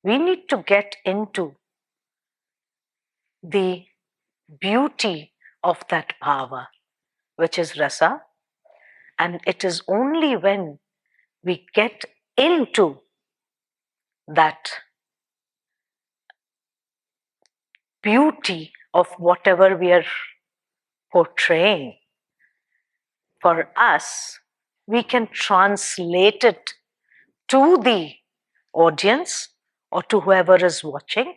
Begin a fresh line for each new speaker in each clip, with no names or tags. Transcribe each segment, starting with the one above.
we need to get into the beauty of that bhava, which is rasa, and it is only when we get into that beauty of whatever we are portraying for us, we can translate it to the audience or to whoever is watching,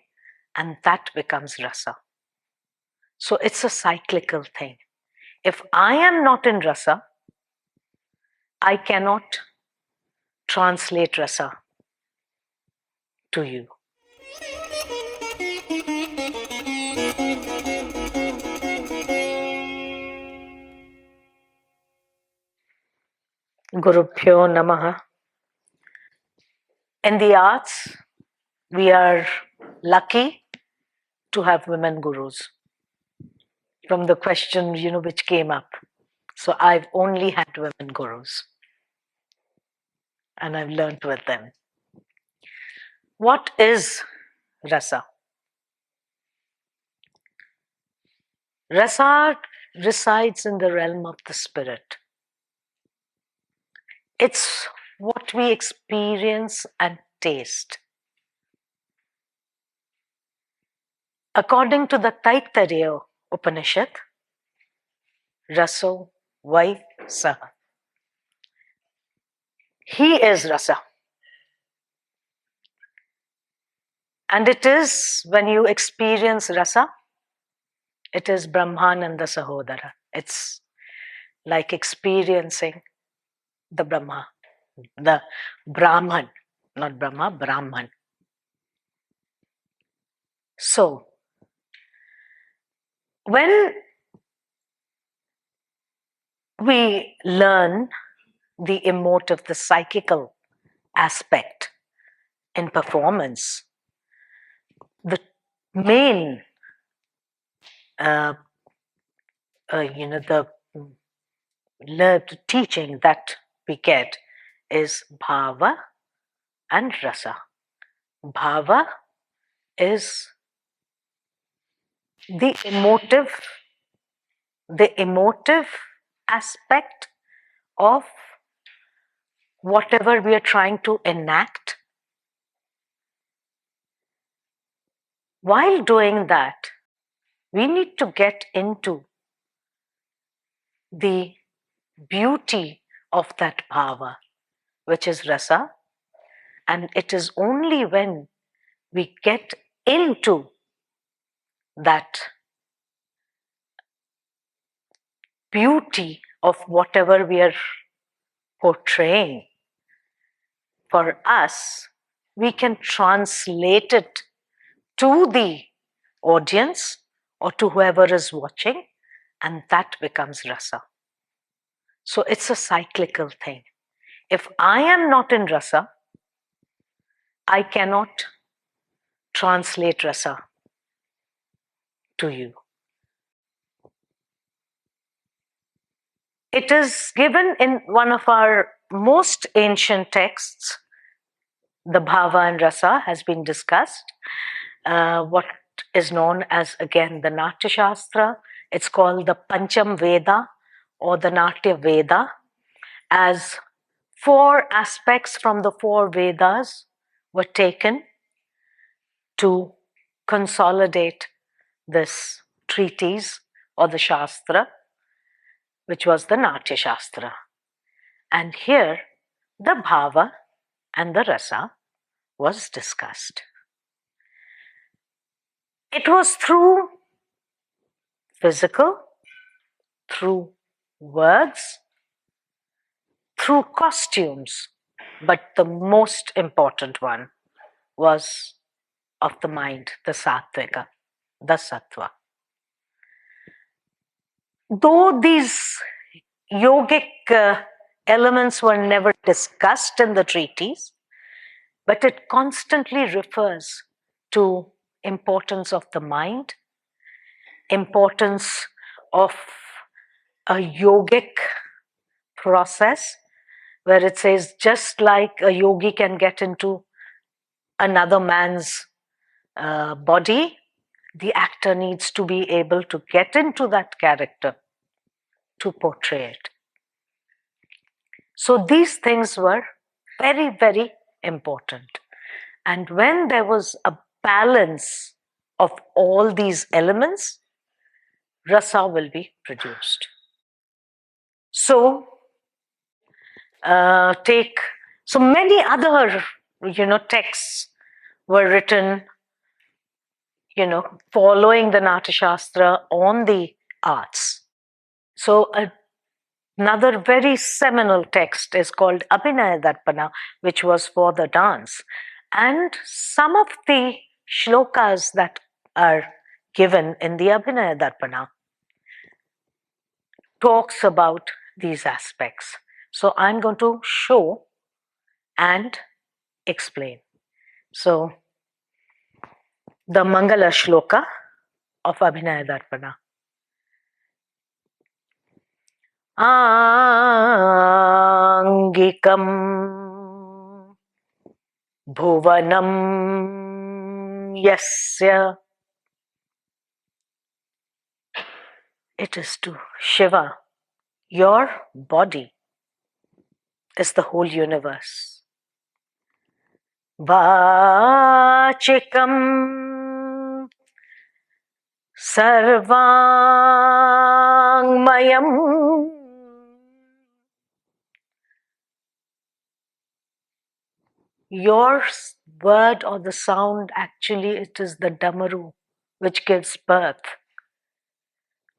and that becomes rasa. So it's a cyclical thing. If I am not in rasa, I cannot translate rasa to you. Gurubhyo Namaha. In the arts, we are lucky to have women gurus. From the question, which came up. So I've only had women gurus. And I've learned with them. What is rasa? Rasa resides in the realm of the spirit. It's what we experience and taste. According to the Taittiriya Upanishad, Raso Vai Saha. He is rasa. And it is when you experience rasa, it is Brahmananda Sahodara. It's like experiencing the Brahma, the Brahman, not Brahma, Brahman. So, when we learn the emotive, the psychical aspect in performance, the main, the teaching that we get is Bhava and Rasa. Bhava is the emotive aspect of whatever we are trying to enact. While doing that, we need to get into the beauty of that bhava, which is rasa, and it is only when we get into that beauty of whatever we are portraying for us, we can translate it to the audience or to whoever is watching, and that becomes rasa. So it's a cyclical thing. If I am not in rasa, I cannot translate rasa to you. It is given in one of our most ancient texts. The Bhava and Rasa has been discussed. What is known as, again, the Natya Shastra. It's called the Pancham Veda or the Natya Veda, as 4 aspects from the 4 Vedas were taken to consolidate this treatise or the Shastra, which was the Natya Shastra. And here, the Bhava and the Rasa was discussed. It was through physical, through words, through costumes, but the most important one was of the mind, the sattvika, the sattva. Though these yogic elements were never discussed in the treatise, but it constantly refers to importance of the mind, importance of a yogic process, where it says just like a yogi can get into another man's body, the actor needs to be able to get into that character to portray it. So these things were very, very important. And when there was a balance of all these elements, rasa will be produced. So so many other texts were written following the Natya Shastra on the arts. So another very seminal text is called Abhinaya Darpana, which was for the dance. And some of the shlokas that are given in the Abhinaya Darpana talks about these aspects. So I'm going to show and explain. So the Mangala Shloka of Abhinaya Darpana. Angikam bhuvanam yasya. It is to Shiva. Your body is the whole universe. Vachikam sarvangmayam. Your word or the sound, actually it is the damaru which gives birth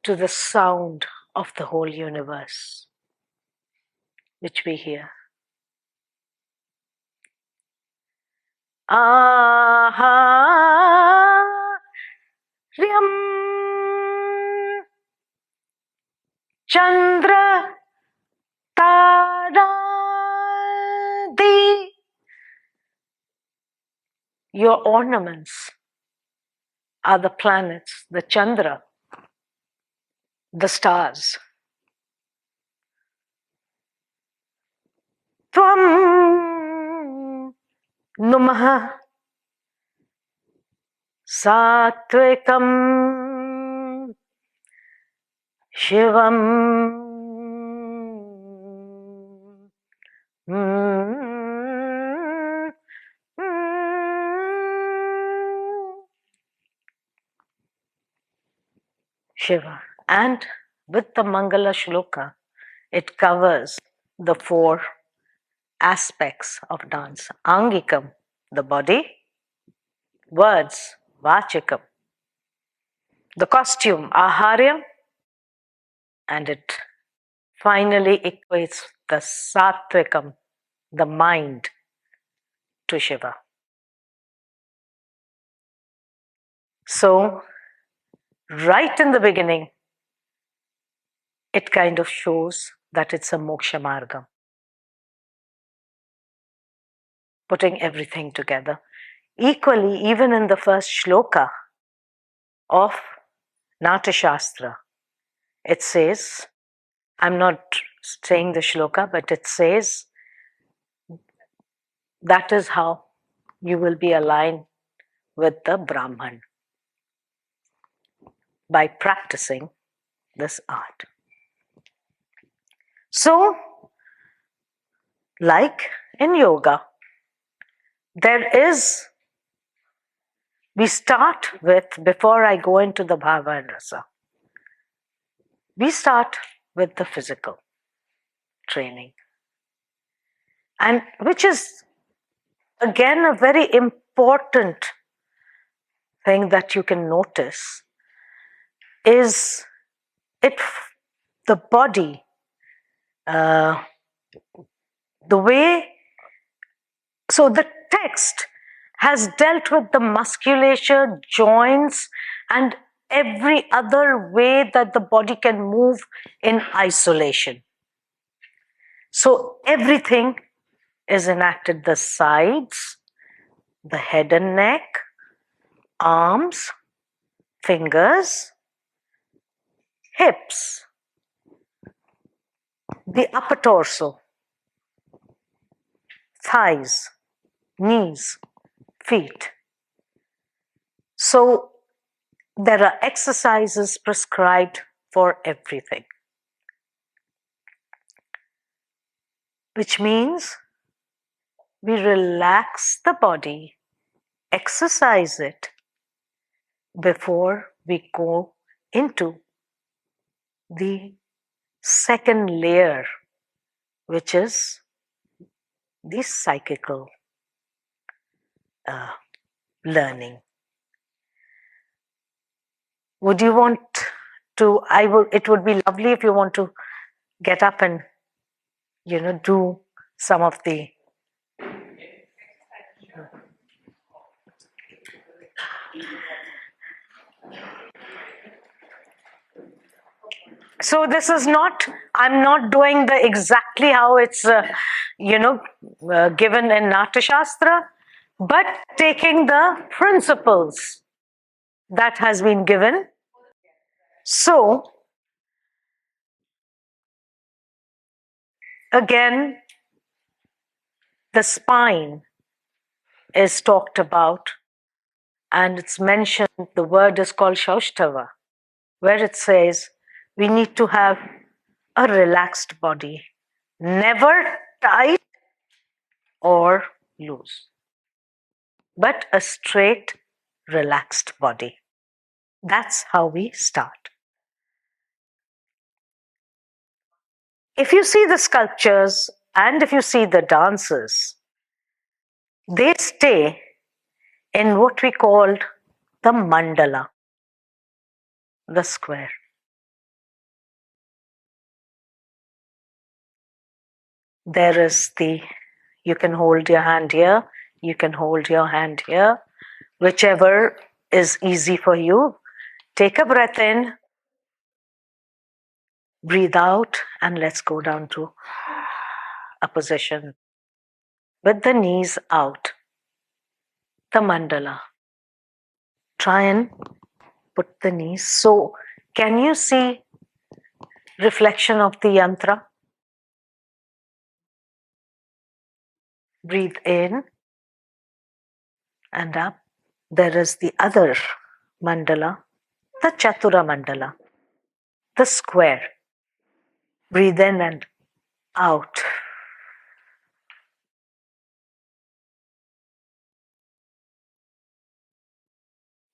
to the sound of the whole universe, which we hear. Aharyam Chandra Taradi. Your ornaments are the planets, the Chandra, the stars. Tvam Numaha Satvikam Shivam. Shiva. And with the Mangala Shloka, it covers the 4 aspects of dance. Angikam, the body. Words, Vachikam. The costume, Aharyam. And it finally equates the Sattvikam, the mind, to Shiva. So, right in the beginning, it kind of shows that it's a moksha marga, putting everything together. Equally, even in the first shloka of Natya Shastra, it says, I'm not saying the shloka, but it says, that is how you will be aligned with the Brahman, by practicing this art. So, like in yoga, we start with, before I go into the Bhava and Rasa, we start with the physical training. And which is, again, a very important thing that you can notice is the body, the way, so the text has dealt with the musculature, joints, and every other way that the body can move in isolation. So everything is enacted, the sides, the head and neck, arms, fingers, hips, the upper torso, thighs, knees, feet. So there are exercises prescribed for everything, which means we relax the body, exercise it before we go into the second layer, which is the cyclical learning. Would you want to? It would be lovely if you want to get up and do some of the. So this is not. I'm not doing the exactly how it's given in Natya Shastra, but taking the principles that has been given. So again, the spine is talked about, and it's mentioned. The word is called Shaushtava, where it says we need to have a relaxed body, never tight or loose, but a straight, relaxed body. That's how we start. If you see the sculptures and if you see the dances, they stay in what we called the mandala, the square. There is you can hold your hand here, you can hold your hand here, whichever is easy for you. Take a breath in, breathe out, and let's go down to a position with the knees out, the mandala. Try and put the knees. So, can you see reflection of the yantra? Breathe in and up. There is the other mandala, the Chatura Mandala, the square. Breathe in and out.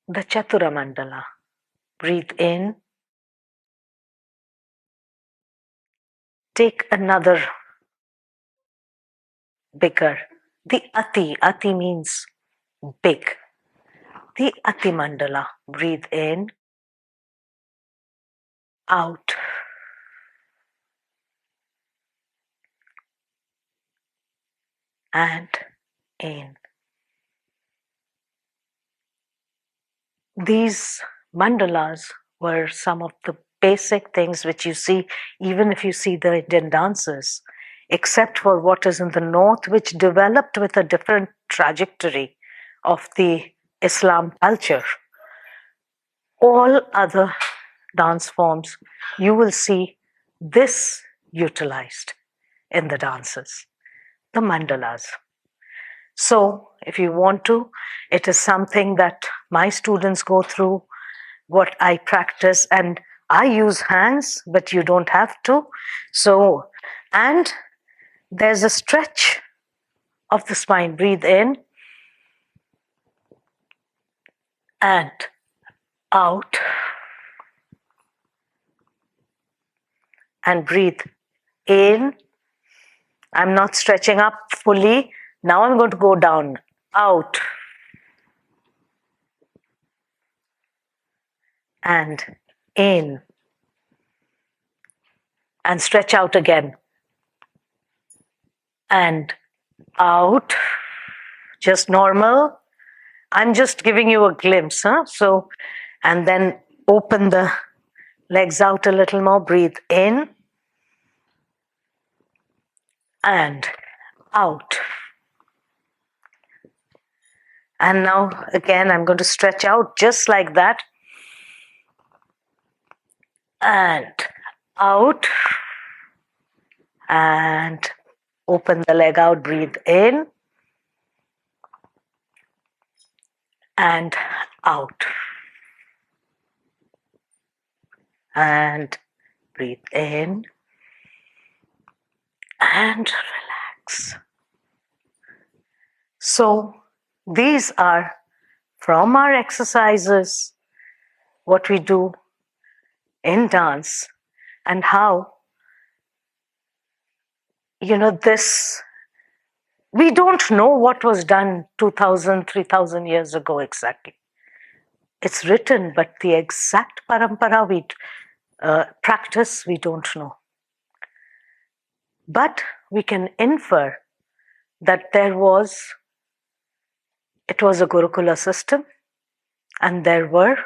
The Chatura Mandala. Breathe in. Take another bigger. The Ati. Ati means big. The Ati Mandala. Breathe in. Out. And in. These mandalas were some of the basic things which you see, even if you see the Indian dances, except for what is in the north, which developed with a different trajectory of the Islam culture. All other dance forms, you will see this utilized in the dances, the mandalas. So, if you want to, it is something that my students go through, what I practice, and I use hands, but you don't have to. So, and there's a stretch of the spine. Breathe in and out. And breathe in. I'm not stretching up fully. Now I'm going to go down, out. And in. And stretch out again. And out. Just normal. I'm just giving you a glimpse. So, and then open the legs out a little more. Breathe in. And out. And now again, I'm going to stretch out just like that. And out. And open the leg out. Breathe in. and out. And breathe in and relax. So these are from our exercises, what we do in dance, and how, this, we don't know what was done 2000, 3000 years ago exactly. It's written, but the exact parampara we practice, we don't know. But we can infer that it was a Gurukula system, and there were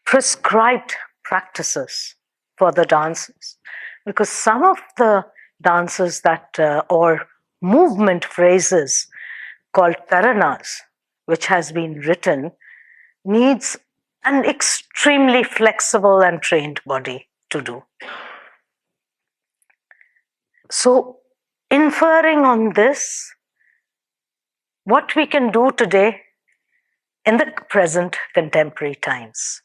prescribed practices for the dances, because some of the dances that or movement phrases called taranas, which has been written, needs an extremely flexible and trained body to do. So, inferring on this, what we can do today in the present contemporary times.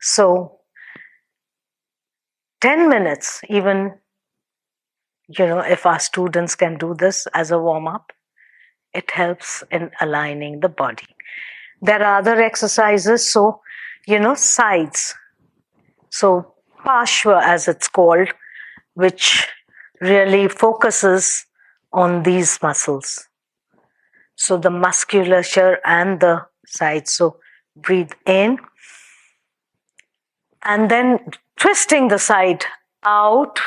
So, 10 minutes, even, if our students can do this as a warm-up, it helps in aligning the body. There are other exercises, so, sides. So, Pashva, as it's called, which really focuses on these muscles. So, the musculature and the sides. So, breathe in and then twisting the side out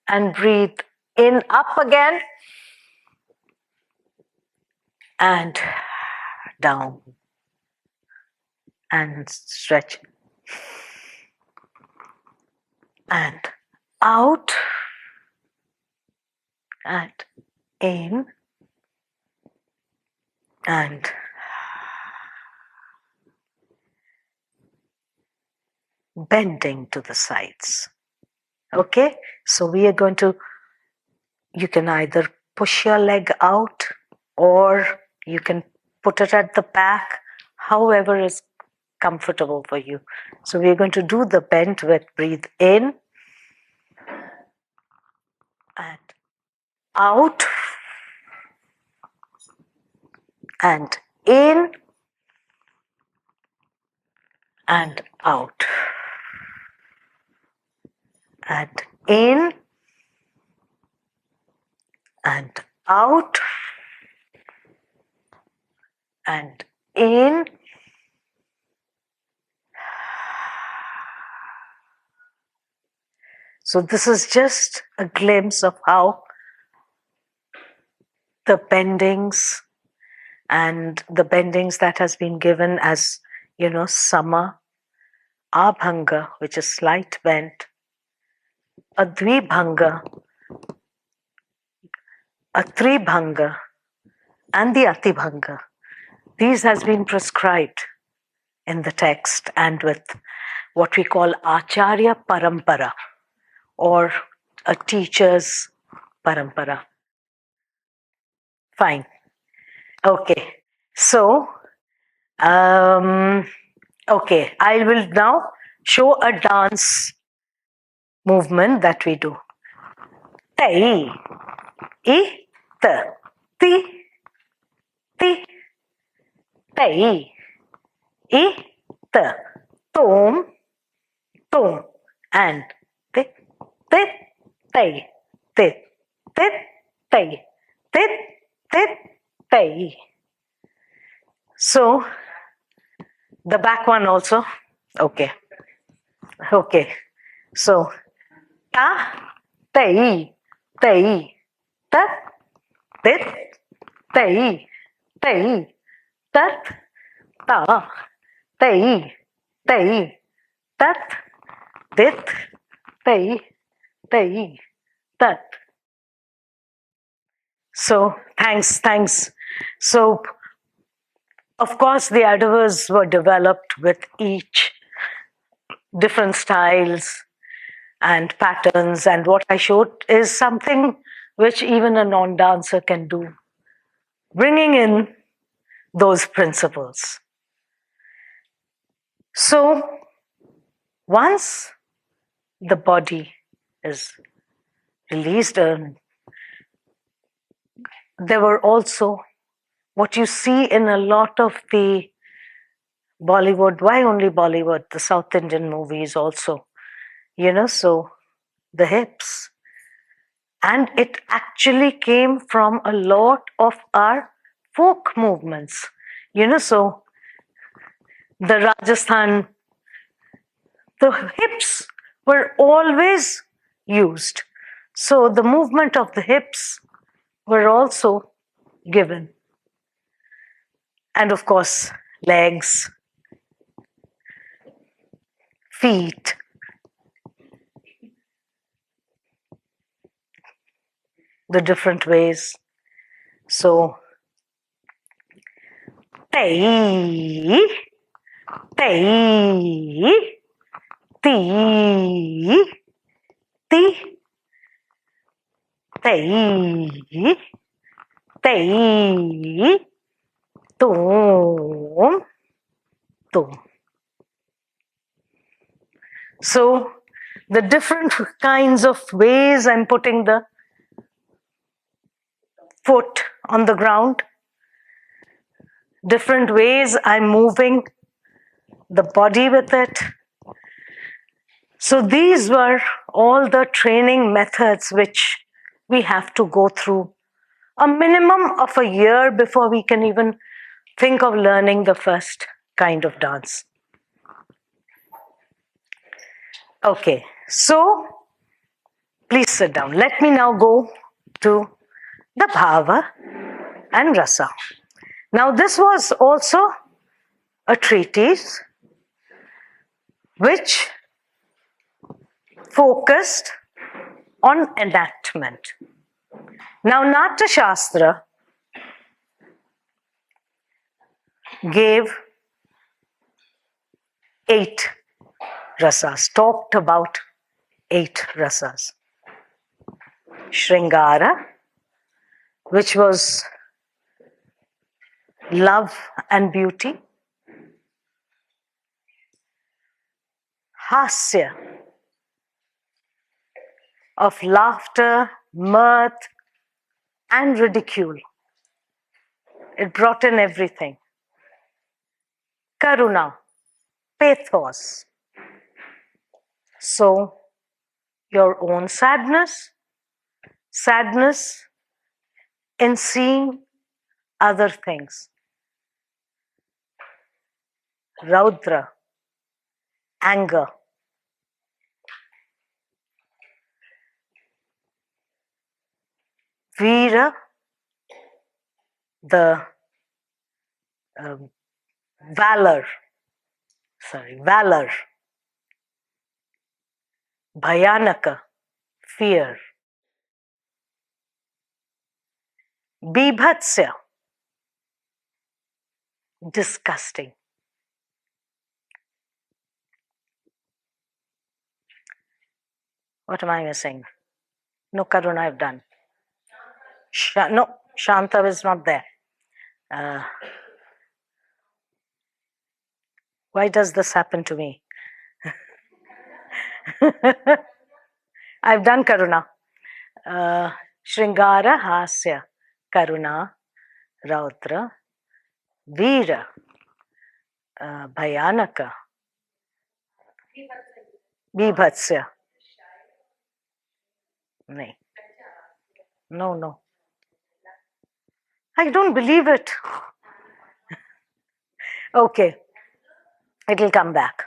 and breathe in, up again and down and stretch and out and in and bending to the sides. Okay, so we are going to, you can either push your leg out or you can put it at the back, however is comfortable for you. So we are going to do the bend with breathe in and out and in and out and in and out and in So this is just a glimpse of how the bendings and the bendings that has been given as, sama, abhanga, which is slight bend, a dvibhanga, a tribhanga, and the atibhanga. These has been prescribed in the text and with what we call acharya parampara, or a teacher's parampara. Fine. Okay. So, okay, I will now show a dance movement that we do. Tai, I, ta, ti, ti, tai, I, ta, tom, tom, and ti, ti, tai, ti, ti, tai, ti, ti, tai. So, the back one also. Okay. Okay. So, ta, tai, tai, tat, tit, tai, tai, tat, ta, tai, tai, tat, tit, tai, tai, tat. So, thanks. So, of course, the adavas were developed with each different styles and patterns, and what I showed is something which even a non-dancer can do bringing in those principles. So, once the body is released, there were also what you see in a lot of the Bollywood, why only Bollywood? The South Indian movies also, so the hips. And it actually came from a lot of our folk movements, so the Rajasthan, the hips were always used. So the movement of the hips were also given. And of course, legs, feet, the different ways. So, Tai, Tai, Ti, Ti, Tai, Tai, Tum, Tum. So, the different kinds of ways I'm putting the foot on the ground, different ways I'm moving the body with it. So these were all the training methods which we have to go through a minimum of a year before we can even think of learning the first kind of dance. Okay, so please sit down. Let me now go to the Bhava and Rasa. Now this was also a treatise which focused on enactment. Now Natya Shastra gave 8 rasas, talked about 8 rasas. Shringara, which was love and beauty. Hasya, of laughter, mirth, and ridicule. It brought in everything. Karuna, pathos. So, your own sadness in seeing other things. Raudra, anger. Veera, the valor. Bhayanaka, fear. Bibhatsya, disgusting. What am I missing? No, Karuna I've done. No, Shanta is not there. Why does this happen to me? I've done Karuna. Shringara, Hasya, Karuna, Raudra, Veera, Bhayanaka, Bibhatsya. No. I don't believe it. Okay. It'll come back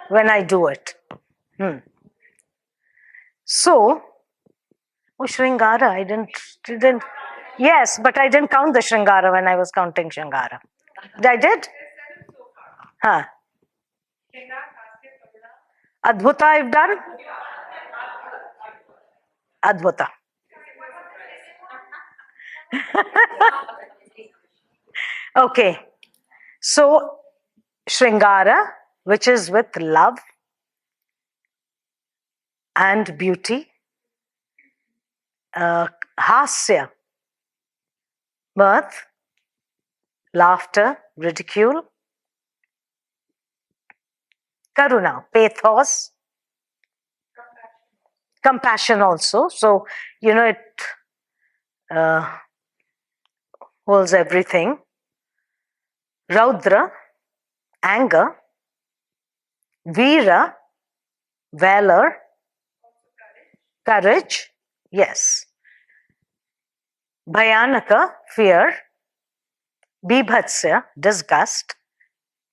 when I do it. So, Shringara, I didn't. Yes, but I didn't count the Shringara when I was counting Shringara. I did? Huh. Adbhuta I've done? Adbhuta. Okay. So, Shringara, which is with love and beauty. Hasya, mirth, laughter, ridicule, karuna, pathos, compassion also. So, it uh, holds everything. Raudra, anger, Veera, valor, courage, yes. Bhayanaka, fear, Bibhatsya, disgust,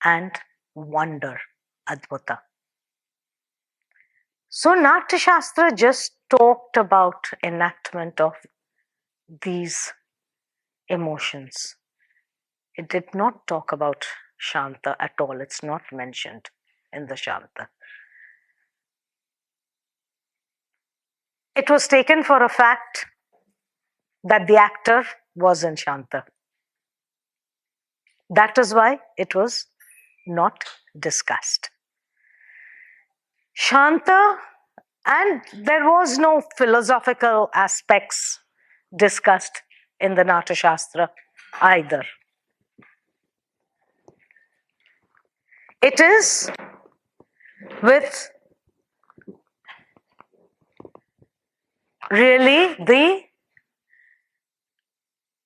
and wonder, Adbhuta. So Natya Shastra just talked about enactment of these emotions. It did not talk about Shanta at all. It's not mentioned in the Shanta. It was taken for a fact that the actor was in Shanta. That is why it was not discussed. Shanta, and there was no philosophical aspects discussed in the Natya Shastra either. It is with really the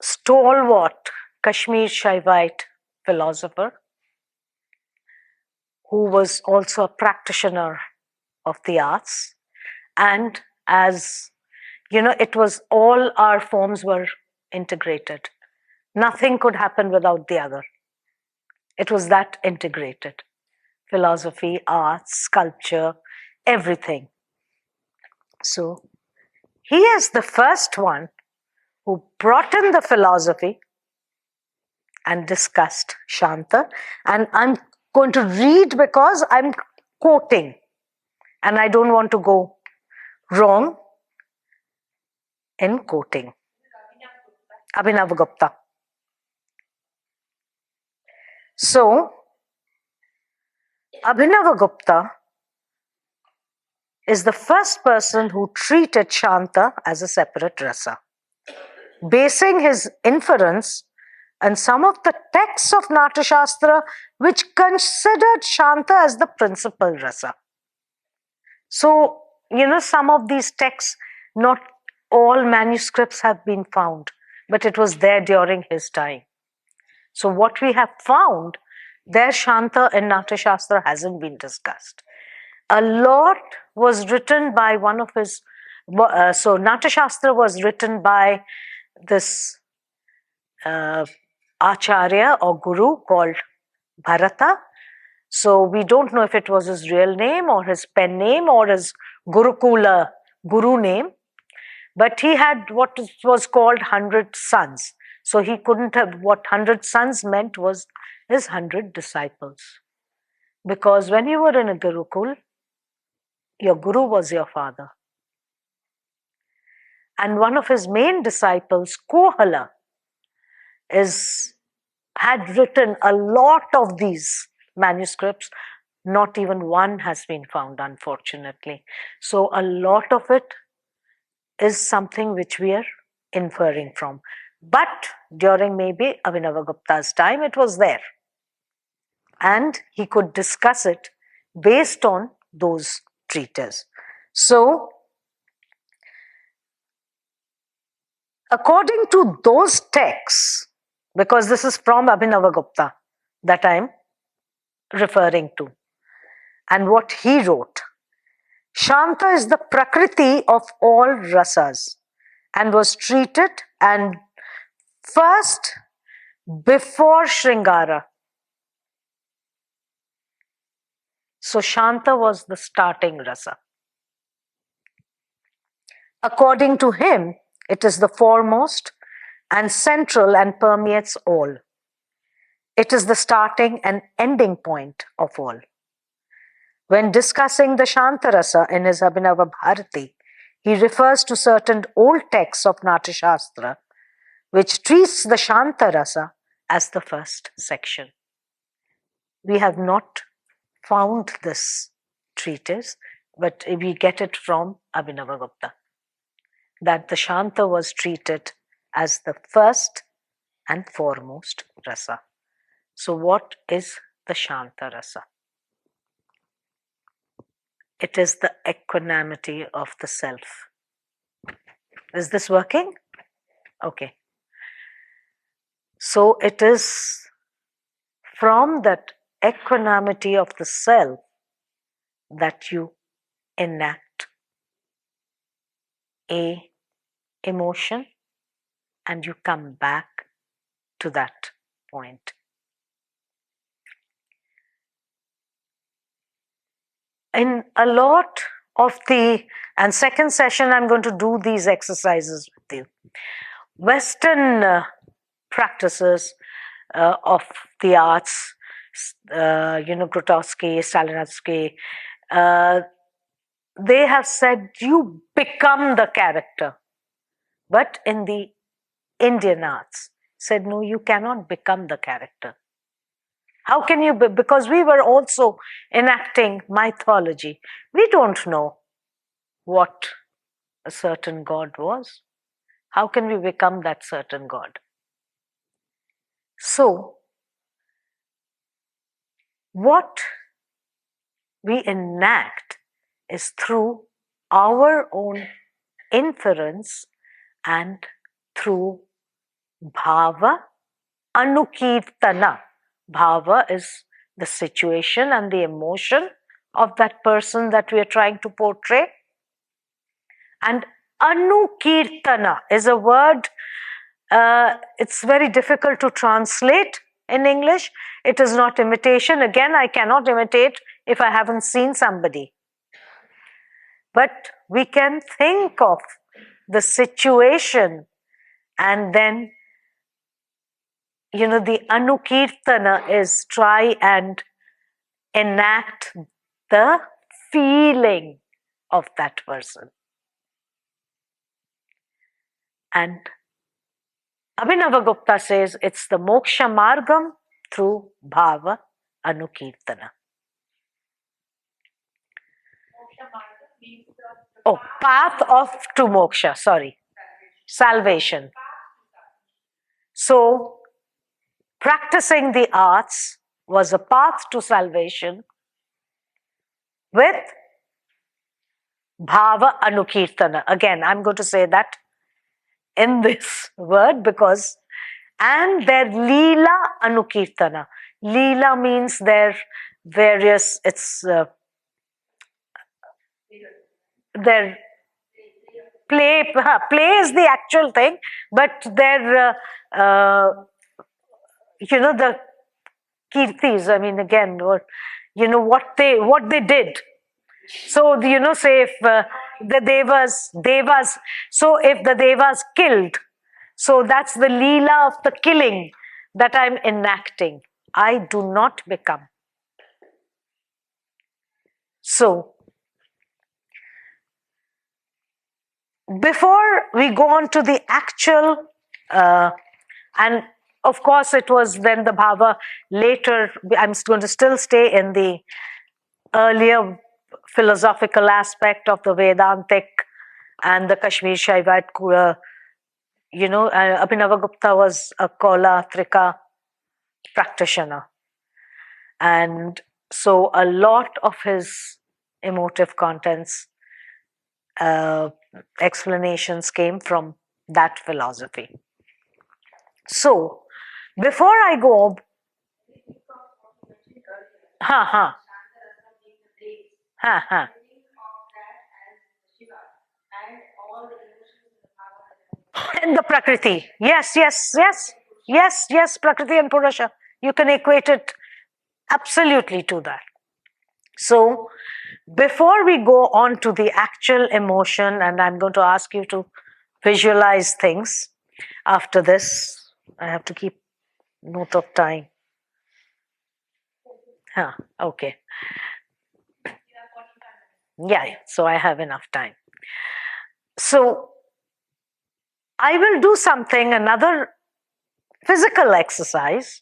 stalwart Kashmir Shaivite philosopher who was also a practitioner of the arts, and as it was all our forms were integrated. Nothing could happen without the other. It was that integrated. Philosophy, arts, sculpture, everything. So he is the first one who brought in the philosophy and discussed Shanta. And I'm going to read because I'm quoting and I don't want to go wrong in quoting. Abhinavagupta. So, Abhinavagupta is the first person who treated Shanta as a separate rasa, basing his inference on some of the texts of Natya Shastra which considered Shanta as the principal rasa. So, some of these texts, not all manuscripts have been found, but it was there during his time. So what we have found, there Shanta in Natya Shastra hasn't been discussed. A lot was written by one of his, so Natya Shastra was written by this Acharya or Guru called Bharata. So we don't know if it was his real name or his pen name or his Gurukula Guru name, but he had what was called 100 sons. So he couldn't have, what 100 sons meant was his 100 disciples. Because when you were in a Gurukul, your Guru was your father. And one of his main disciples, Kohala, had written a lot of these manuscripts. Not even one has been found, unfortunately. So a lot of it is something which we are inferring from. But during maybe Abhinavagupta's time, it was there. And he could discuss it based on those treatises. So, according to those texts, because this is from Abhinavagupta that I'm referring to, and what he wrote, Shanta is the prakriti of all rasas and was treated and first before Shringara. So Shanta was the starting rasa. According to him, it is the foremost and central and permeates all. It is the starting and ending point of all. When discussing the Shanta Rasa in his Abhinava Bharati, he refers to certain old texts of Natya Shastra which treats the Shanta Rasa as the first section. We have not found this treatise, but we get it from Abhinavagupta, that the Shanta was treated as the first and foremost rasa. So what is the Shanta Rasa? It is the equanimity of the self. Is this working? Okay. So it is from that equanimity of the self that you enact a emotion and you come back to that point. In a lot of and second session I'm going to do these exercises with you. Western practices of the arts, Grotowski, Stanislavski, they have said you become the character. But in the Indian arts, said no, you cannot become the character. How can you be? Because we were also enacting mythology. We don't know what a certain god was. How can we become that certain god? So, what we enact is through our own inference and through bhava anukirtana. Bhava is the situation and the emotion of that person that we are trying to portray. And anukirtana is a word, it's very difficult to translate in English. It is not imitation. Again, I cannot imitate if I haven't seen somebody. But we can think of the situation and then, the anukirtana is try and enact the feeling of that person. And Abhinavagupta says it's the moksha margam through bhava anukirtana. Oh, path of to moksha, sorry. Salvation. So, practicing the arts was a path to salvation with bhava anukirtana. Again, I'm going to say that in this word because, and their leela anukirtana. Leela means their various, their play is the actual thing, but their, the kirtis, I mean, again, what they did. So, say if the devas, so if the devas killed, so that's the leela of the killing that I'm enacting. I do not become. So, before we go on to the actual, and of course it was then the bhava later, I'm going to still stay in the earlier philosophical aspect of the Vedantic and the Kashmir Shaivite. Abhinavagupta was a Kola Trika practitioner. And so a lot of his emotive contents, explanations came from that philosophy. So, before I go, and the Prakriti. Yes, Prakriti and Purusha. You can equate it absolutely to that. So, before we go on to the actual emotion, and I'm going to ask you to visualize things after this, I have to keep note of time. Okay. Yeah, so I have enough time. So, I will do something, another physical exercise,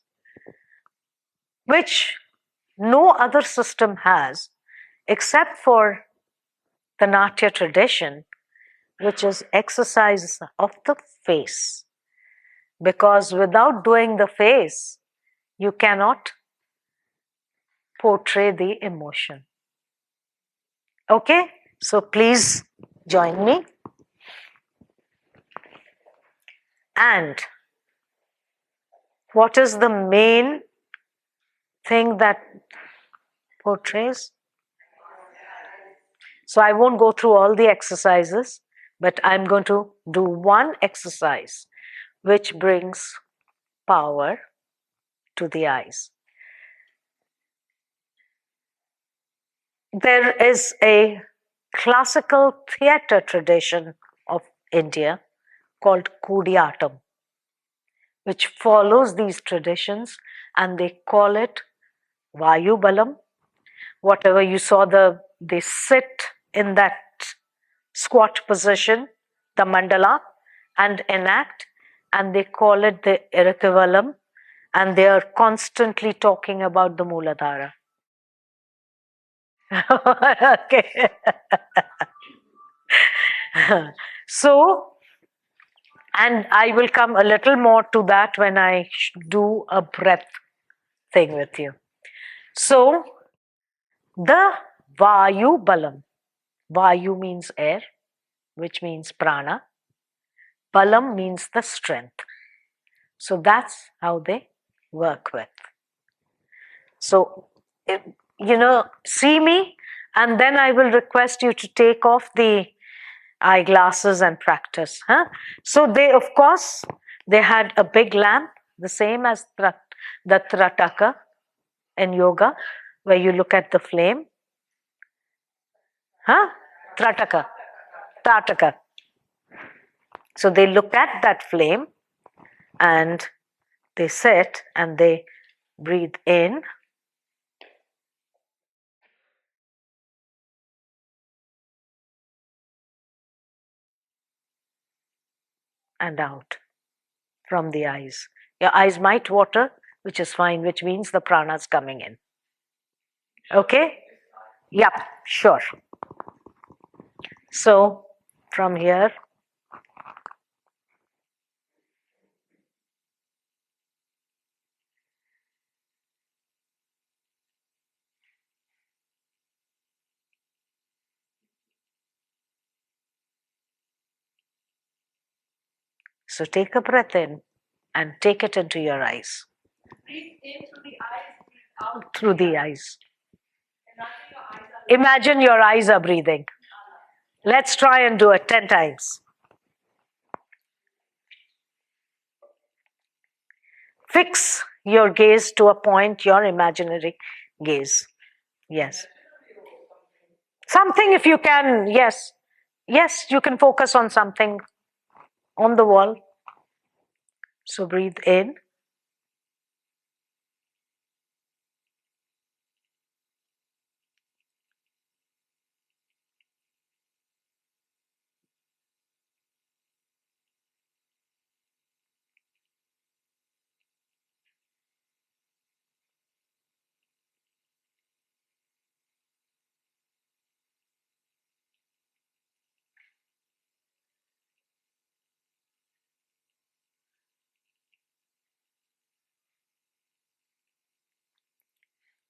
which no other system has except for the Natya tradition, which is exercise of the face. because without doing the face, you cannot portray the emotion. Okay, so please join me. And what is the main thing that portrays? So I won't go through all the exercises, but I'm going to do one exercise which brings power to the eyes. There is a classical theatre tradition of India called Kudiyatam, which follows these traditions, and they call it Vayu Balam. Whatever you saw, they sit in that squat position, the mandala, and enact, and they call it the Irritavalam, and they are constantly talking about the Mooladhara. Okay. So, and I will come a little more to that when I do a breath thing with you. So, the Vayu Balam, Vayu means air, which means prana. Balam means the strength. So that's how they work with. So, see me, and then I will request you to take off the eyeglasses and practice. So of course, they had a big lamp, the same as the Trataka in yoga, where you look at the flame. Trataka. Trataka. So they look at that flame and they sit and they breathe in and out from the eyes. Your eyes might water, which is fine, which means the prana is coming in. Okay? Yep, sure. So from here, so take a breath in and take it into your eyes.
Breathe in through the eyes, breathe out
through the eyes.
Imagine your eyes
Imagine your eyes
are
are breathing. Let's try and do it 10 times. Fix your gaze to a point, your imaginary gaze. Yes. Something if you can, yes. Yes, you can focus on something on the wall. So breathe in.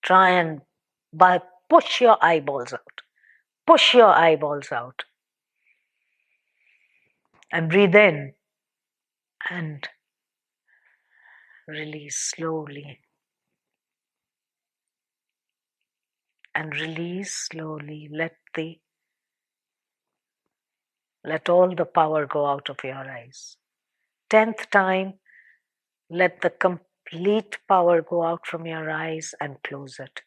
Try and push your eyeballs out. Push your eyeballs out. And breathe in and release slowly. And release slowly. Let all the power go out of your eyes. 10th time, let the complete power go out from your eyes and close it.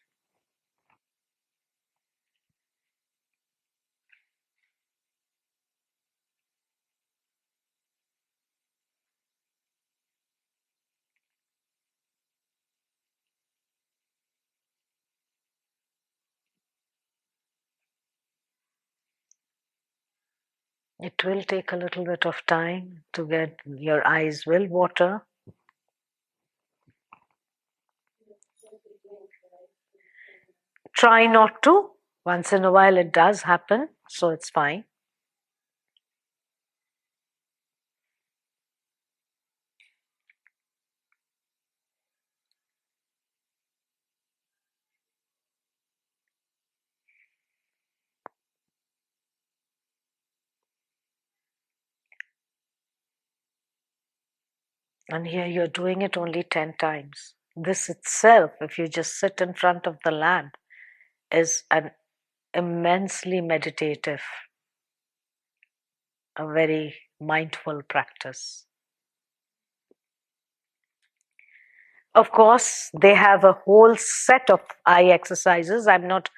It will take a little bit of time to get, your eyes will water. Try not to. Once in a while it does happen, so it's fine. And here you're doing it only 10 times. This itself, if you just sit in front of the lamp, is an immensely meditative, a very mindful practice. Of course, they have a whole set of eye exercises. I'm not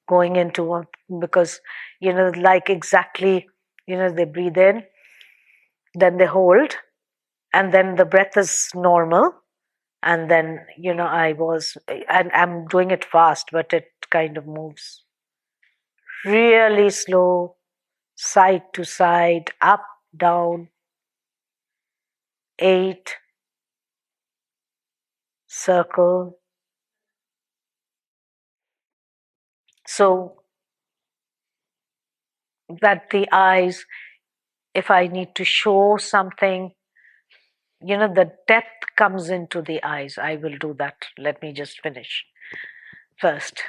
going into one because, like exactly, they breathe in, then they hold, and then the breath is normal. And then, and I'm doing it fast, but it kind of moves really slow, side to side, up, down, 8, circle. So that the eyes, if I need to show something, the depth comes into the eyes. I will do that. Let me just finish first.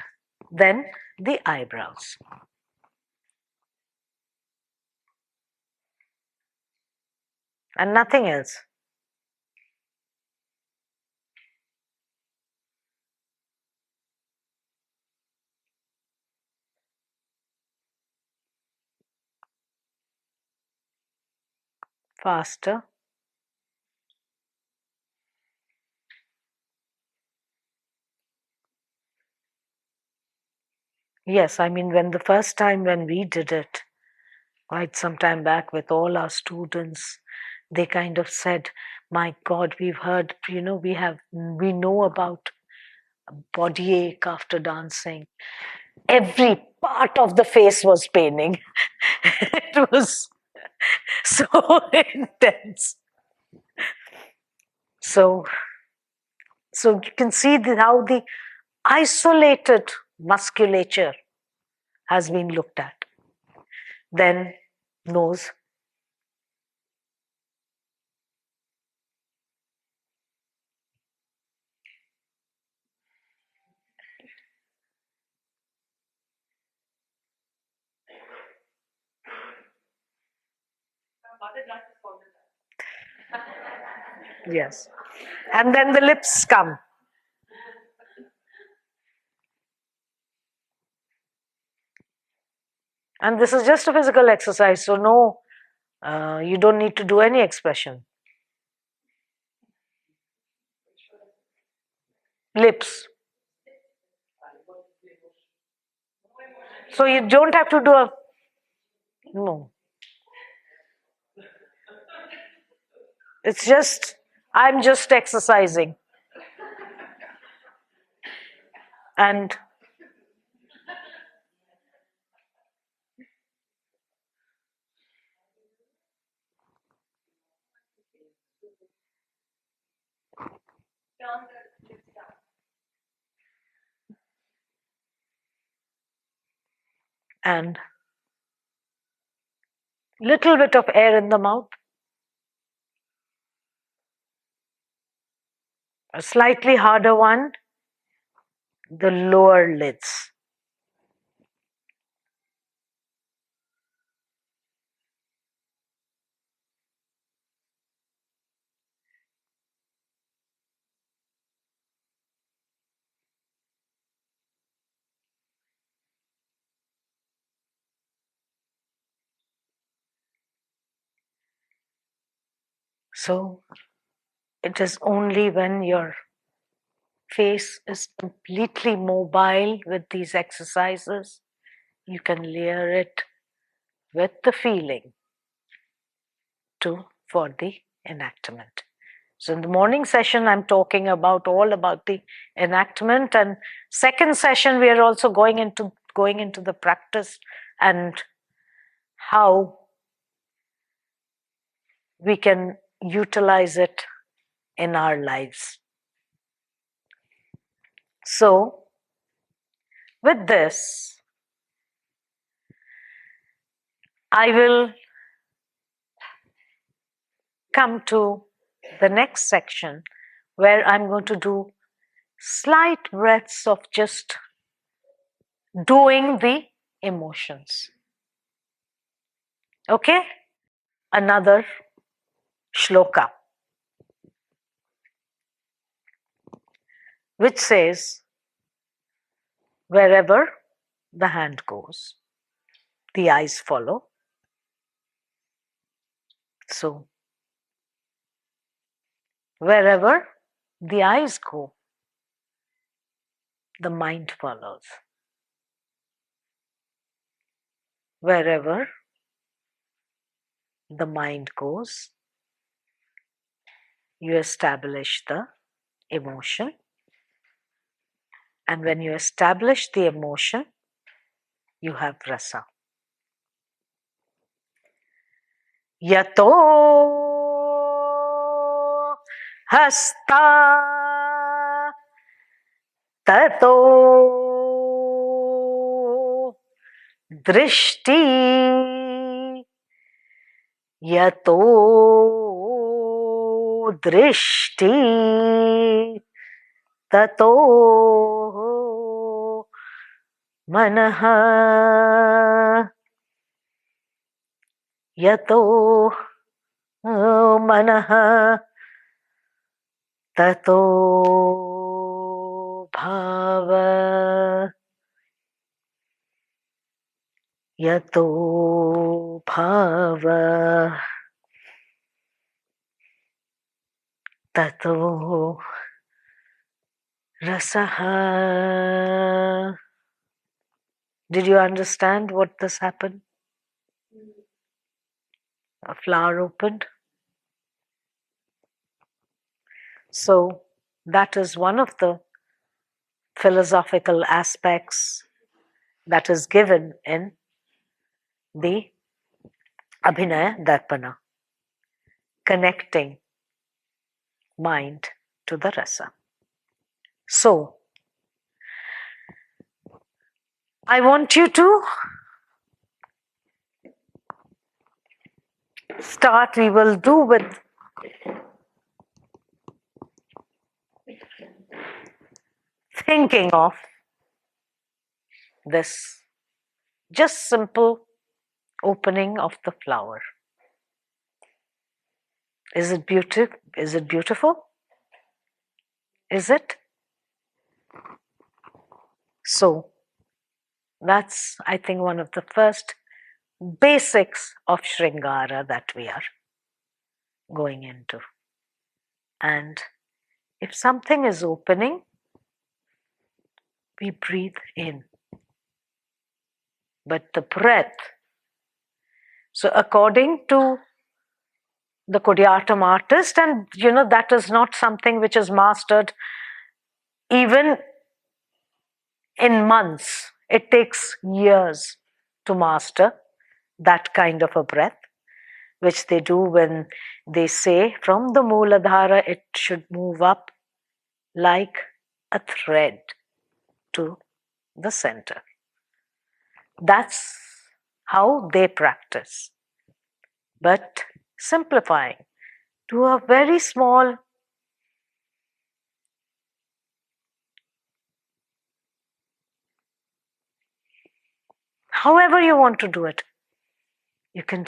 Then the eyebrows. And nothing else. Faster. Yes, I mean, when the first time when we did it, quite some time back with all our students, they kind of said, my God, we've heard, we know about body ache after dancing. Every part of the face was paining. It was so intense. So, so you can see how the isolated musculature has been looked at. Then nose. Yes. And then the lips come. And this is just a physical exercise, so no, you don't need to do any expression. Lips. So you don't have to do a, no. It's just, I'm just exercising. And and little bit of air in the mouth, a slightly harder one, the lower lids. So it is only when your face is completely mobile with these exercises, you can layer it with the feeling for the enactment. So in the morning session, I'm talking about all about the enactment, and second session we are also going into the practice and how we can utilize it in our lives. So with this, I will come to the next section where I'm going to do slight breaths of just doing the emotions. Okay? Another shloka. which says, wherever the hand goes, the eyes follow. So, wherever the eyes go, the mind follows. Wherever the mind goes, you establish the emotion. And when you establish the emotion, you have rasa. Yato hasta tato drishti yato drishti tato manaha yato manaha tato bhava yato bhava tato rasaha. Did you understand what this happened? A flower opened. So that is one of the philosophical aspects that is given in the Abhinaya Darpana, connecting mind to the rasa. So I want you to start. We will do with thinking of this just simple opening of the flower. Is it beautiful? Is it beautiful? Is it? So that's, I think, one of the first basics of Shringara that we are going into. And if something is opening, we breathe in. But the breath, so according to the Kodiyatam artist, and that is not something which is mastered even in months. It takes years to master that kind of a breath, which they do when they say from the Mooladhara it should move up like a thread to the center. That's how they practice. But simplifying to a very small however you want to do it. You can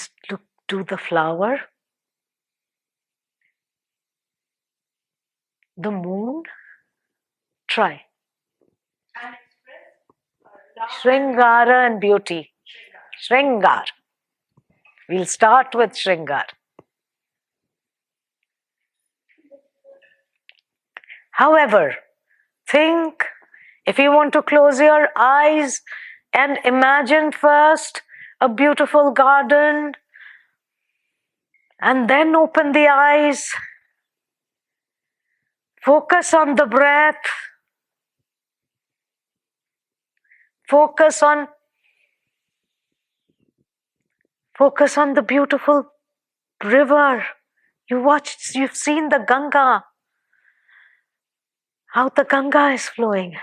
do the flower, the moon. Try. Shringara and beauty. Shringar. We'll start with Shringar. However, think, if you want to close your eyes and imagine first a beautiful garden and then open the eyes, focus on the breath, focus on the beautiful river. You've seen the Ganga, how the Ganga is flowing.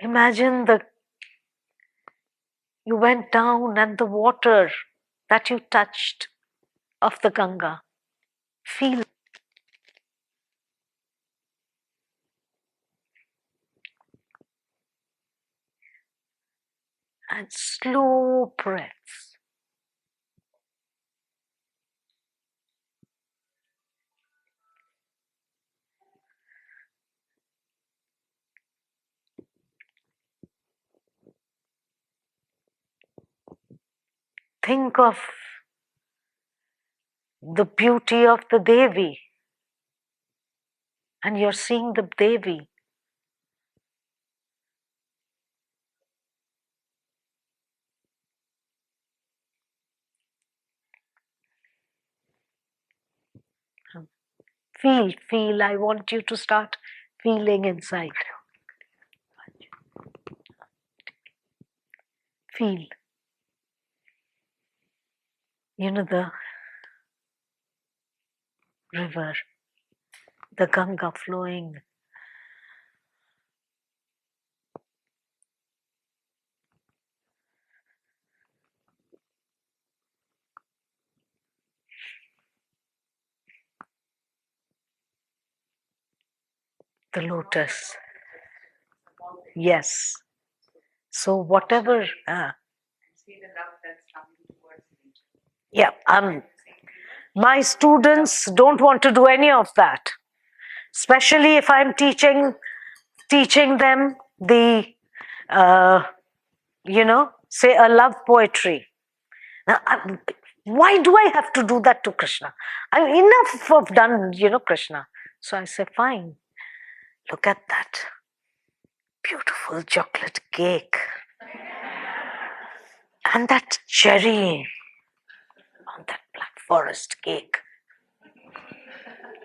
Imagine you went down and the water that you touched of the Ganga. Feel. and slow breaths. Think of the beauty of the Devi, and you're seeing the Devi. Feel. I want you to start feeling inside. Feel. You know, the river, the Ganga flowing. The lotus. Yes. So whatever. Yeah. My students don't want to do any of that, especially if I'm teaching them the, say a love poetry. Now, why do I have to do that to Krishna? Enough of done, Krishna. So I say, fine. Look at that beautiful chocolate cake and that cherry on that black forest cake.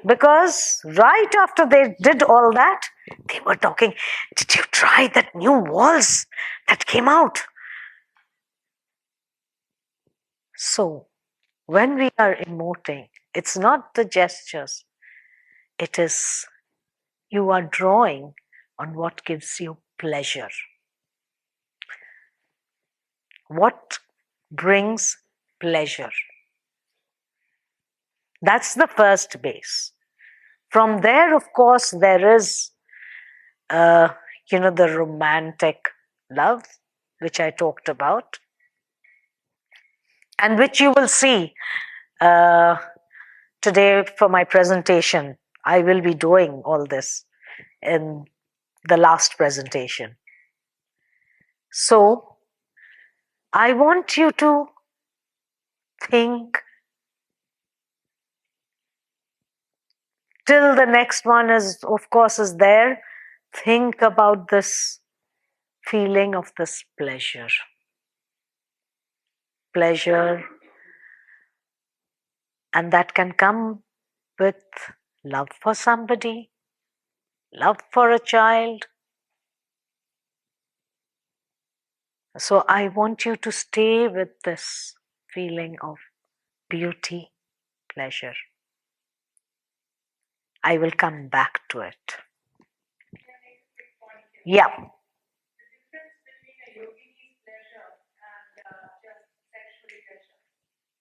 Because right after they did all that, they were talking, did you try that new waltz that came out? So, when we are emoting, it's not the gestures, it is you are drawing on what gives you pleasure. What brings pleasure? That's the first base. From there, of course, there is, the romantic love, which I talked about, and which you will see today for my presentation. I will be doing all this in the last presentation. So, I want you to think till the next one is, of course, is there. Think about this feeling of this pleasure. Pleasure, and that can come with love for somebody, love for a child. So I want you to stay with this feeling of beauty, pleasure. I will come back to it. Yeah.
The difference between a yogini's pleasure and just sexual pleasure,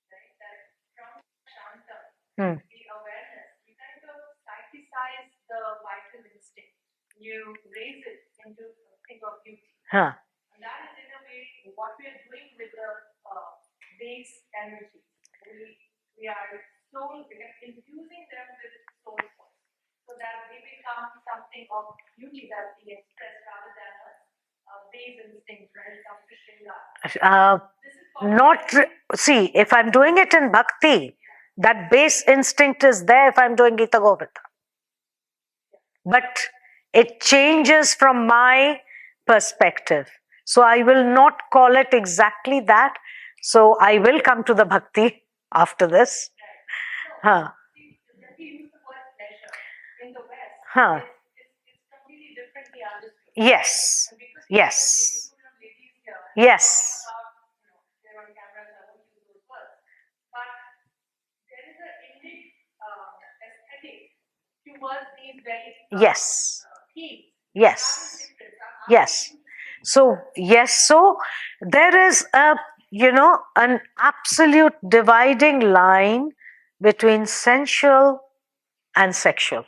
right? That from Shanta, the awareness, you kind of psychicize the vital instinct. You raise it into a thing of beauty. And that is in a way what we are doing with the base energy. We are infusing them with soul force so that they become something of beauty that's being expressed rather than a base instinct when it comes to Shringara.
See, if I'm doing it in bhakti, that base instinct is there if I'm doing Gita Govinda. But it changes from my perspective. So I will not call it exactly that. So I will come to the bhakti after this.
Right. He used the word pleasure. In the West, it's completely differently understood.
Yes. Yes.
Here,
yes.
they're on camera, so I won't use those words. But there is an innate aesthetic towards these very themes.
Yes. Yes. So there is an absolute dividing line between sensual and sexual.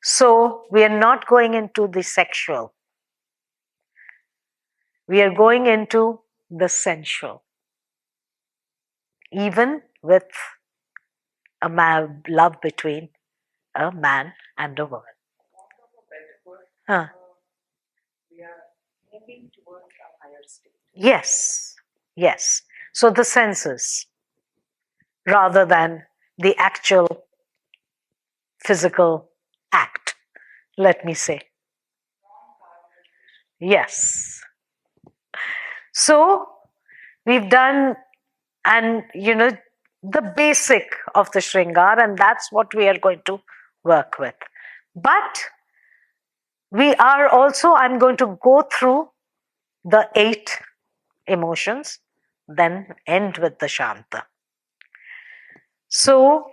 So we are not going into the sexual. We are going into the sensual, even with a love between a man and a woman. Huh.
We are moving towards a higher state.
Yes, yes. So the senses, rather than the actual physical act, let me say. Yes. So we've done, and the basic of the Shringar, and that's what we are going to work with. But we are also, I'm going to go through the 8 emotions, then end with the Shanta. So,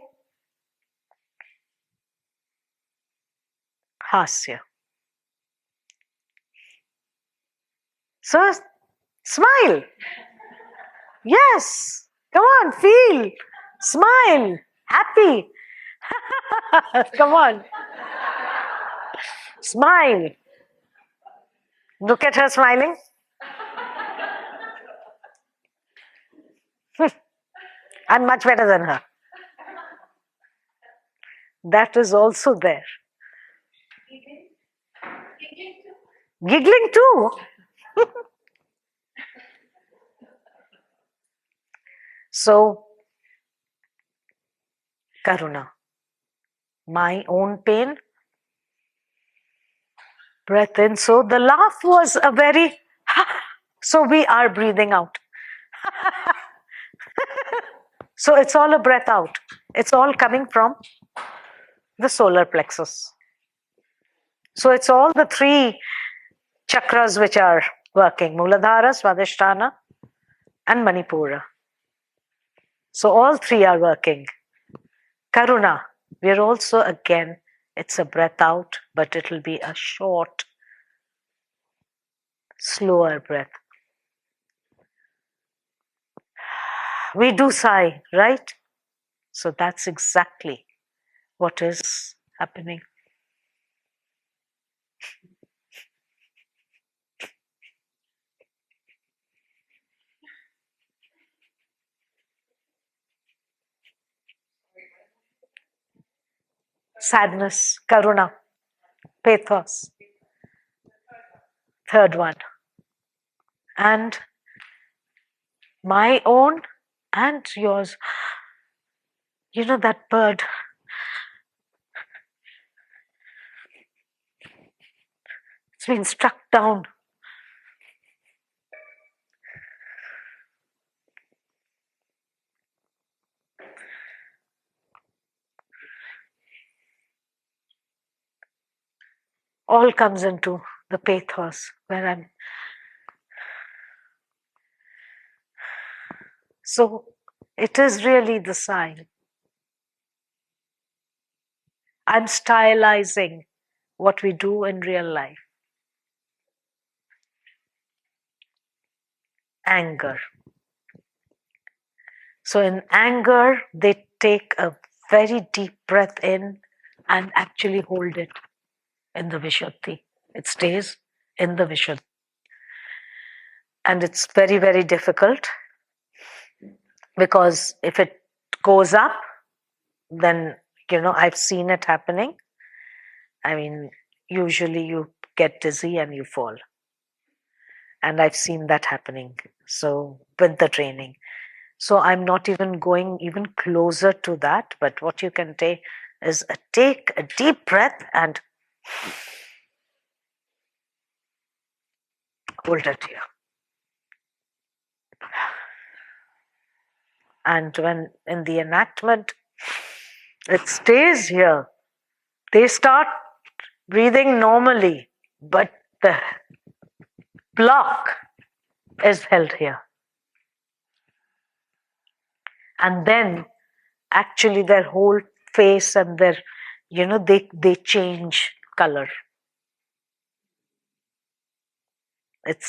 Hasya. So, smile. Yes. Come on, feel. Smile. Happy. Come on. Smile. Look at her smiling. I'm much better than her. That is also there. Giggling too. So, Karuna. My own pain. Breath in. So the laugh was a very, so we are breathing out. So it's all a breath out. It's all coming from the solar plexus. So it's all the 3 chakras which are working: Muladhara, Swadhisthana, and Manipura. So all 3 are working. Karuna, we're also again, it's a breath out, but it'll be a short, slower breath. We do sigh, right? So that's exactly what is happening. Sadness, Karuna, pathos, 3rd one. And my own and yours. That bird. It's been struck down. All comes into the pathos where I'm. So it is really the sign. I'm stylizing what we do in real life. Anger. So in anger, they take a very deep breath in and actually hold it in the Vishuddhi. It stays in the Vishuddhi. And it's very, very difficult, because if it goes up, then, I've seen it happening. I mean, usually you get dizzy and you fall. And I've seen that happening. So with the training. So I'm not even going even closer to that, but what you can take is take a deep breath and hold it here. And when in the enactment, it stays here. They start breathing normally, but the block is held here. And then actually their whole face and their, they change color. It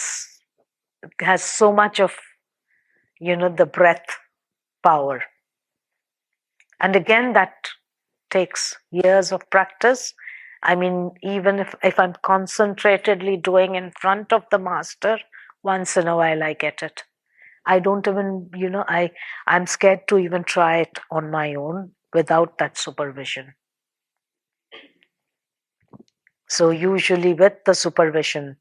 has so much of, the breath power. And again, that takes years of practice. I mean, even if I'm concentratedly doing in front of the master Once in a while I get it. I don't even, I'm scared to even try it on my own without that supervision. So usually with the supervision,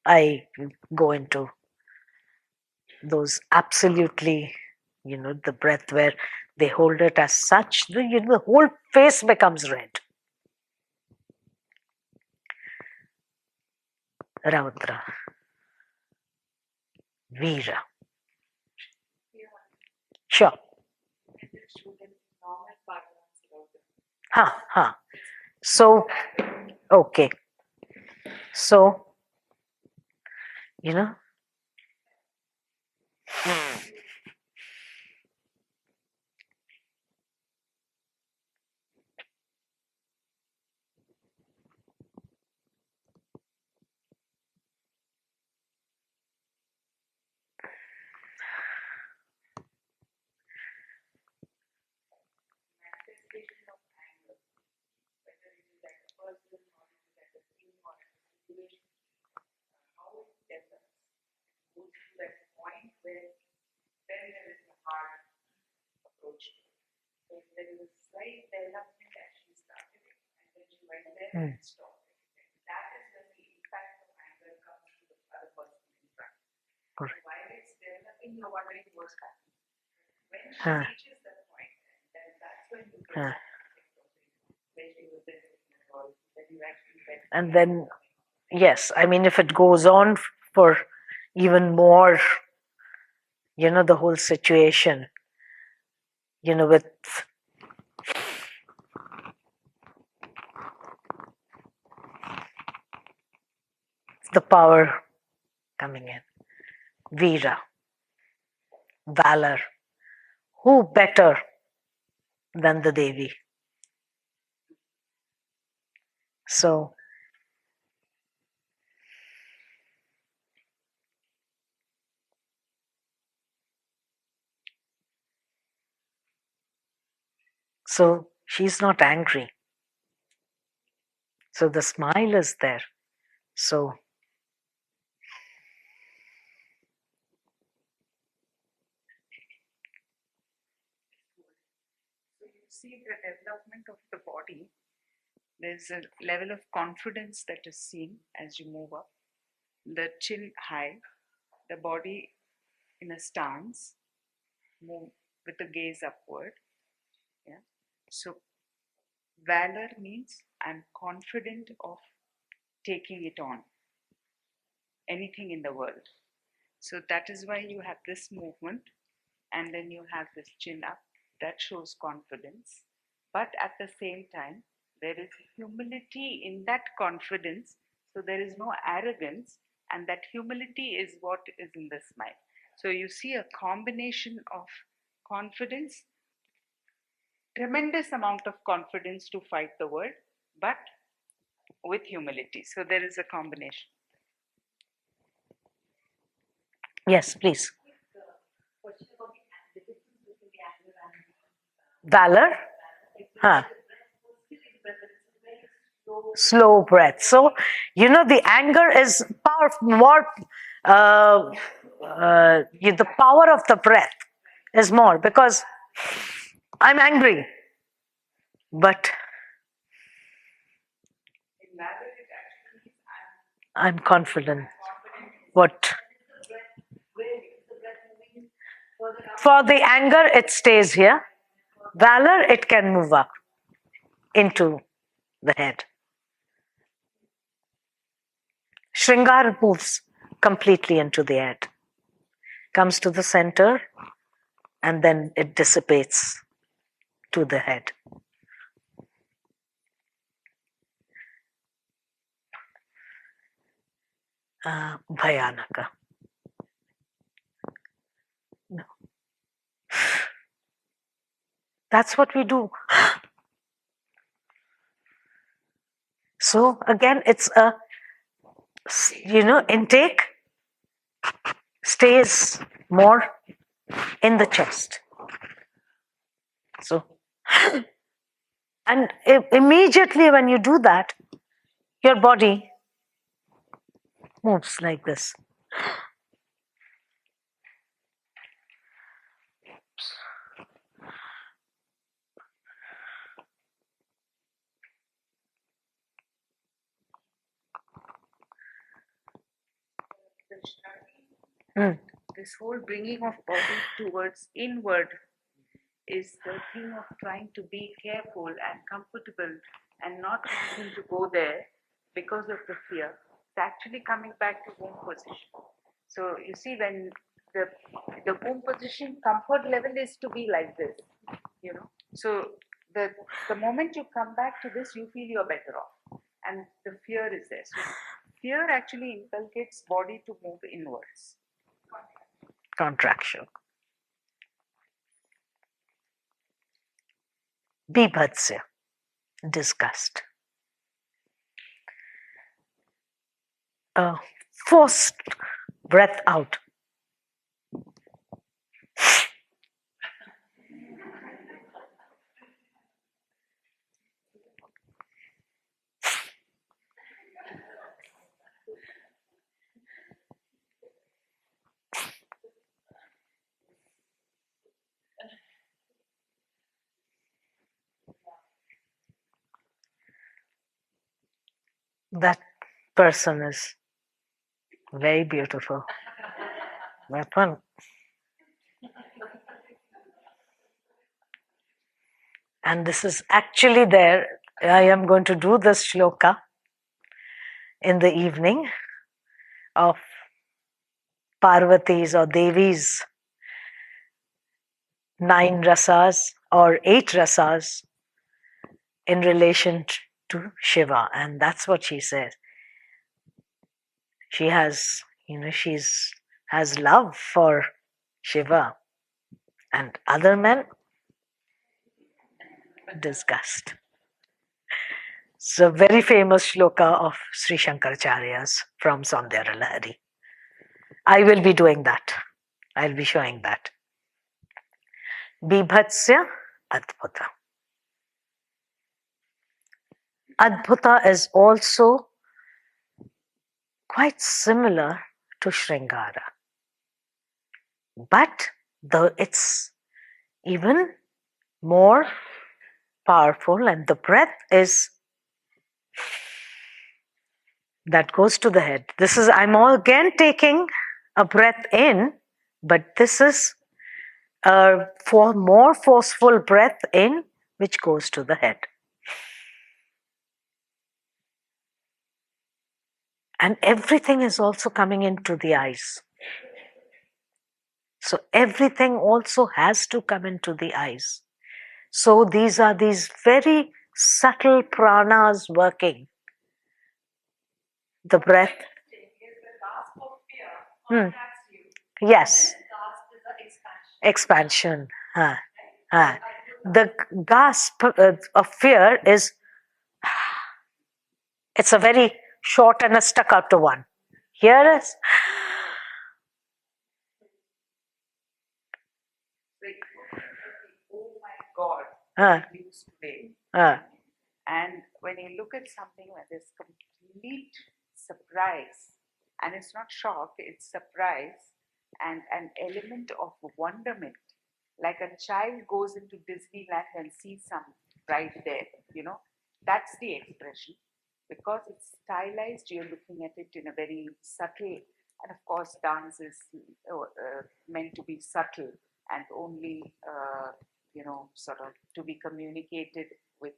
I go into those absolutely, the breath where they hold it as such, the whole face becomes red. Raudra. Veera. Sure. So, okay. So, you know, Huh. Huh. And then, yes, I mean, if it goes on for even more, the whole situation, with the power coming in. Veera, valor. Who better than the Devi? So, she's not angry. So the smile is there. So,
you see the development of the body. There's a level of confidence that is seen as you move up. The chin high, the body in a stance, move with the gaze upward. Yeah. So valor means I'm confident of taking it on, anything in the world. So that is why you have this movement, and then you have this chin up. That shows confidence. But at the same time, there is humility in that confidence. So there is no arrogance, and that humility is what is in the smile. So you see a combination of confidence, tremendous amount of confidence to fight the world, but with humility. So there is a combination.
yes, please. Valor? Huh. Slow breath. So, the anger is more, the power of the breath is more because I'm angry. But I'm confident. What? For the anger, it stays here. Valor, it can move up into the head. Shringara moves completely into the head, comes to the center, and then it dissipates to the head. Bhayanaka. No. That's what we do. So again, it's a, intake stays more in the chest. So, and immediately when you do that, your body moves like this. Mm.
This whole bringing of body towards inward is the thing of trying to be careful and comfortable and not wanting to go there because of the fear. It's actually coming back to womb position. So you see, when the womb position comfort level is to be like this, you know. So the moment you come back to this, you feel you're better off, and the fear is there. So fear actually inculcates body to move inwards.
Contraction. Bibhatsya, disgust. Forced breath out. That person is very beautiful. Weapon. And this is actually there. I am going to do this shloka in the evening of Parvati's or Devi's 9 rasas or 8 rasas in relation to Shiva. And that's what she says. She has, has love for Shiva, and other men, disgust. It's a very famous shloka of Sri Shankaracharya's from Saundarya Lahari. I will be doing that. I'll be showing that. Bibhatsya Adbhuta. Adbhuta is also quite similar to Shringara, but it's even more powerful, and the breath is that goes to the head. This is, I'm all again taking a breath in, but this is a more forceful breath in, which goes to the head. And everything is also coming into the eyes. So everything also has to come into the eyes. So these are these very subtle pranas working. The breath. Yes. Expansion. The gasp of fear is, it's a very short and a staccato one. Here is,
oh my God, news today. And when you look at something where there's complete surprise, and it's not shock, it's surprise and an element of wonderment, like a child goes into Disneyland and sees some right there, that's the expression. Because it's stylized, you're looking at it in a very subtle, and of course dance is meant to be subtle and only sort of to be communicated with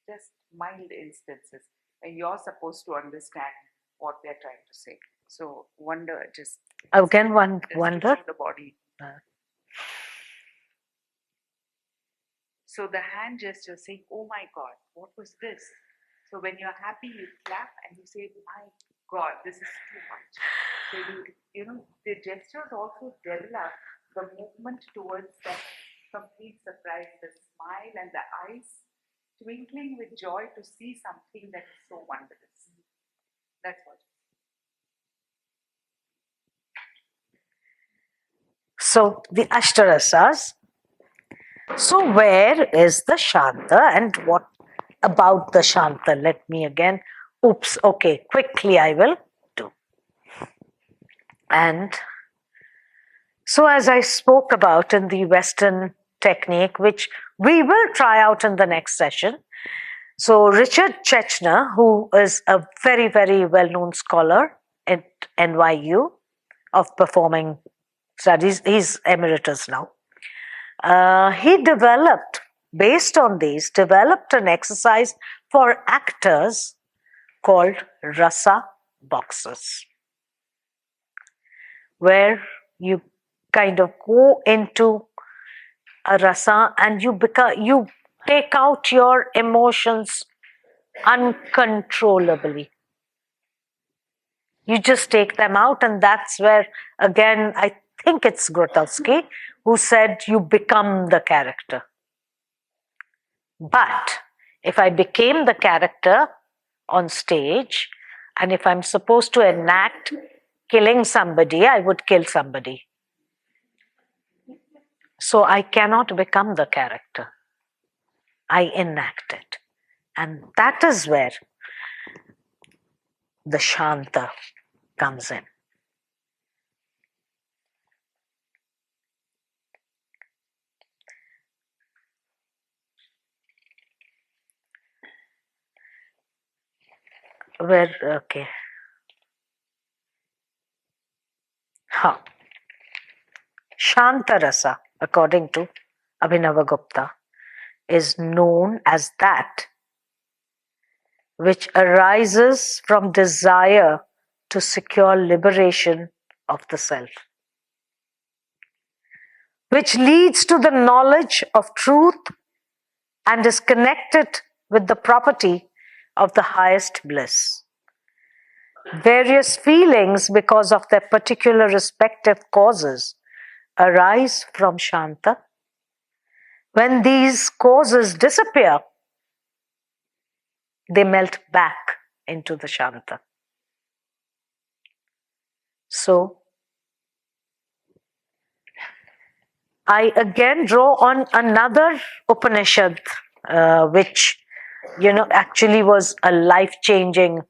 just mild instances, and you're supposed to understand what they're trying to say. So wonder, just
again,
wonder
the
body. So the hand gesture saying, "Oh my God, what was this?" So when you're happy, you clap and you say, "My God, this is too much." So the gestures also develop the movement towards that complete surprise, the smile and the eyes twinkling with joy to see something that is so wondrous. That's what.
So the Ashtarasas. So where is the Shanta, and what about the Shanta? Let me again, okay, quickly I will do. And so, as I spoke about in the Western technique, which we will try out in the next session. So, Richard Chechner, who is a very, very well-known scholar at NYU of performing studies, he's emeritus now. He developed, based on these, developed an exercise for actors called Rasa boxes, where you kind of go into a rasa and you take out your emotions uncontrollably. You just take them out, and that's where, again, I think it's Grotowski who said you become the character. But if I became the character on stage, and if I'm supposed to enact killing somebody, I would kill somebody. So I cannot become the character. I enact it. And that is where the Shanta comes in. Okay. Shanta Rasa, according to Abhinavagupta, is known as that which arises from desire to secure liberation of the self, which leads to the knowledge of truth and is connected with the property of the highest bliss. Various feelings, because of their particular respective causes, arise from Shanta. When these causes disappear, they melt back into the Shanta. So, I again draw on another Upanishad, which, actually was a life-changing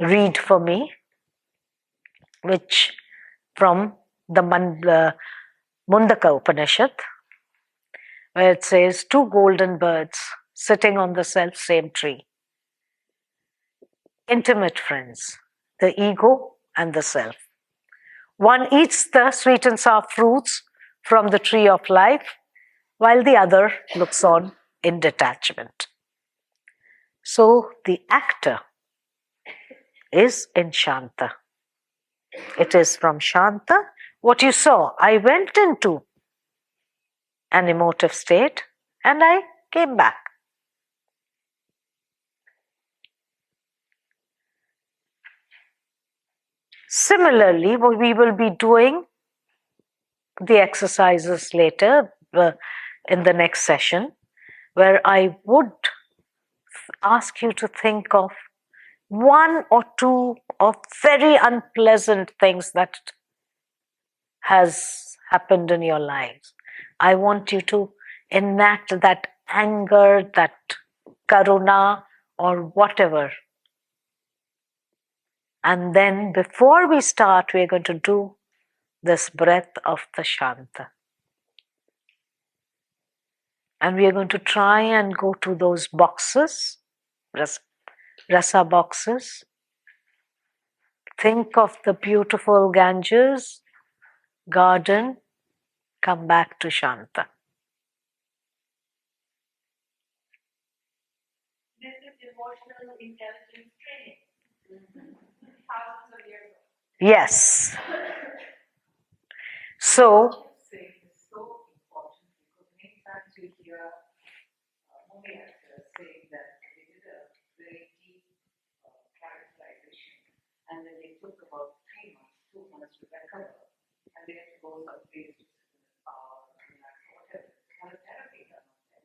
read for me, which from the Mundaka Upanishad, where it says, two golden birds sitting on the self-same tree. Intimate friends, the ego and the self. One eats the sweet and sour fruits from the tree of life, while the other looks on in detachment. So the actor is in Shanta. It is from Shanta. What you saw, I went into an emotive state and I came back. Similarly, we will be doing the exercises later in the next session, where I would ask you to think of one or two of very unpleasant things that has happened in your lives. I want you to enact that anger, that karuna, or whatever. And then before we start, we're going to do this breath of the Shanta. And we are going to try and go to those boxes, rasa boxes. Think of the beautiful Ganges garden. Come back to Shanta.
This is emotional intelligence training. Thousands of years ago.
Yes. So,
saying is so important because many times we hear movie actors saying that they did a very deep characterization and then they took about 3 months, 2 months to recover, and they had to go someplace to relax or whatever. Kind of therapy done on them.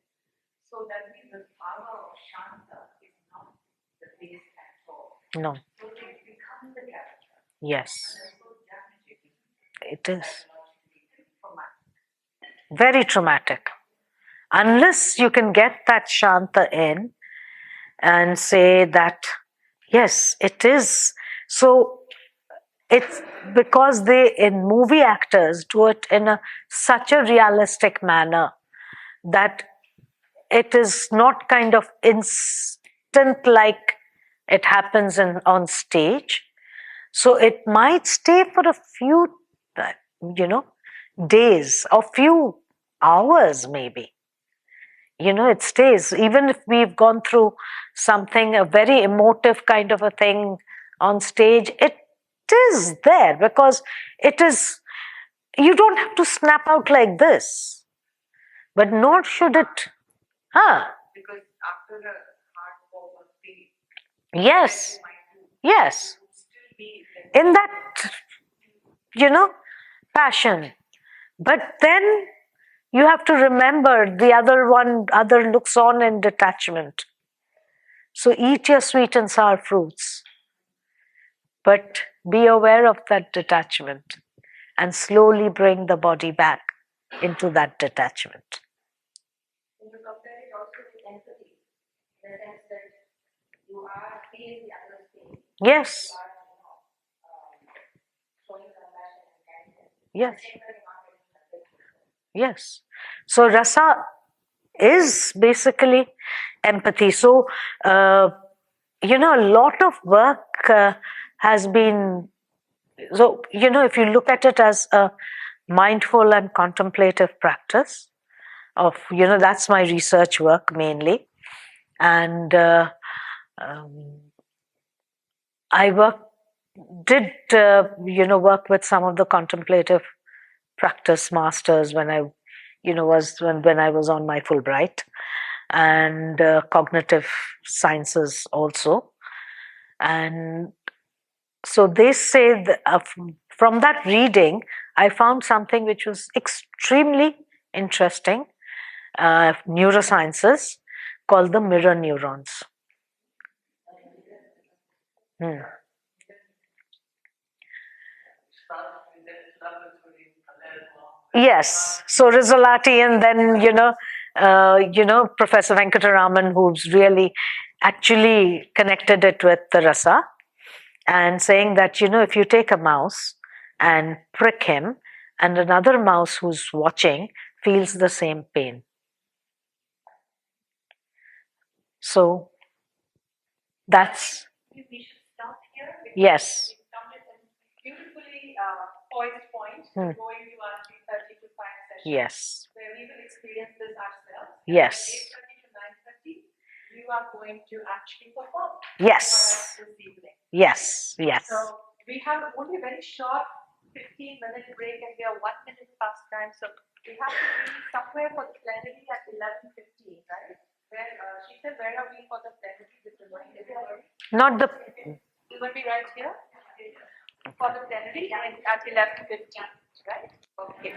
So that means the power of Shanta is not the base at all.
no.
So they become the character.
Yes.
And so damaging.
It is. Very traumatic. Unless you can get that Shanta in and say that, yes, it is. So it's because they, in movie actors, do it in such a realistic manner that it is not kind of instant like it happens on stage. So it might stay for a few, days or few hours maybe. It stays. Even if we've gone through something, a very emotive kind of a thing on stage, it is there because it is, you don't have to snap out like this, but nor should it.
Because after a hard form of pain,
Yes. Yes. In that, passion. But then you have to remember the other looks on in detachment. So eat your sweet and sour fruits. But be aware of that detachment and slowly bring the body back into that detachment.
You compare it also with empathy, in the sense that you are feeling the other's pain.
Yes.
You are, showing compassion and kindness.
Yes. Yes. So rasa is basically empathy. So, a lot of work has been. So, if you look at it as a mindful and contemplative practice of, that's my research work mainly. And I did work with some of the contemplative practice masters when I when I was on my Fulbright, and cognitive sciences also. And so they say that, from that reading I found something which was extremely interesting, neurosciences, called the mirror neurons. Hmm. Yes. So Rizzolatti, and then Professor Venkataraman, who's really actually connected it with the rasa, and saying that if you take a mouse and prick him, and another mouse who's watching feels the same pain. So that's.
We should stop here.
Yes.
Beautifully poised point
Hmm.
going to our 3:30 to 5 session.
Yes.
Where we will experience this ourselves.
Yes.
From 8:30 to 9:30, you are going to actually perform.
Yes.
This evening.
Yes. Yes.
So we have only a very short 15-minute break, and we are 1 minute past time. So we have to be somewhere for the plenary at 11:15, right? Where she said, where are we for the plenary?
Not the.
We will be right here for the plenary at 11:15, right? Okay.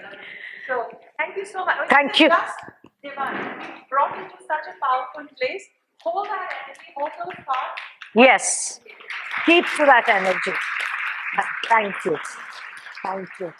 So thank you so much.
Thank you.
Just, Divine, brought you to such a powerful place. Hold that energy, hold those thoughts.
Yes. Keep to that energy. Thank you. Thank you.